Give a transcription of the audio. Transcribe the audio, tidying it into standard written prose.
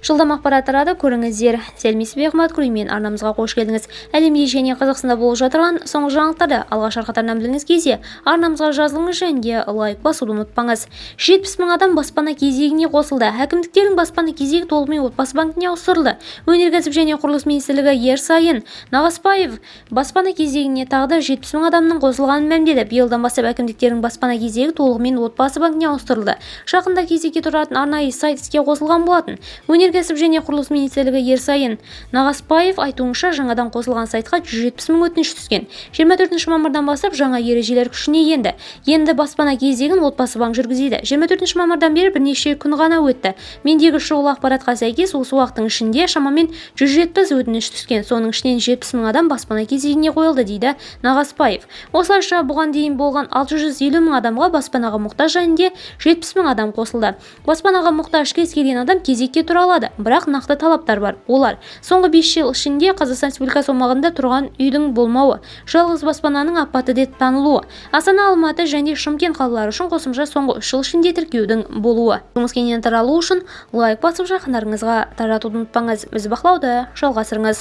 Жылдам ақпарат тарады, көріңіздер. Сәлеметсіз бе, қымбатты көрермен, арнамызға қош келдіңіз. Әлемде және Қазақстанда болып жатырған соңғы жаңалықтарды алғаш арқатарынан біліңіз келсе, арнамызға жазылыңыз және лайк басуды ұмытпаңыз. 70 мың адам баспана кезегіне қосылды. Әкімдіктердің баспана кезегі толығымен отбасы банкіне ауыстырылды. Өнеркәсіп және құрылыс министрлігі Ерсайын Нағаспаев баспана кезегіне тағы да 70 мың адамның қосылғанын мәлімдеді. Биылдан бастап әкімдіктердің баспана кезегі толығымен отбасы банкіне ауыстырылды. Жақында кезекке тұратын арнайы сайт іске қосылған болатын. Өнеркәсіп және құрылыс министрлігі Ерсайын Нағаспаев айтуынша, жаңадан қосылған сайтқа 170 мың өтініш түскен. 24 мамырдан бастап жаңа ережелер күшіне енді. Енді баспана кезегін отбасы банк жүргізеді. 24 мамырдан бері бірнеше күн ғана өтті. Мендегі шұғыл ақпаратқа сәйкес, осы уақыттың ішінде шамамен 170 өтініш түскен. Соның ішінен 70 мың адам баспана кезегіне қойылды, дейді Нағаспаев. Осылайша бұған дейін болған 650 мың адамға баспанаға мұқтаж және 70 мың адам қосылды. Баспанаға мұқтаж кез келген адам кезекке тұра алады, бірақ нақты талаптар бар. Олар: соңғы 5 жыл ішінде Қазақстан Республикасы аумағында тұрған үйдің болмауы, жалғыз баспананың апатты деп танылуы, Астана, Алматы және Шымкент қалалары үшін қосымша соңғы 3 жыл ішінде тіркеудің болуы. Жұмыс кеңінен таралу үшін лайк басып жақындарыңызға таратуды ұмытпаңыз. Біз бақылауды жалғастырыңыз.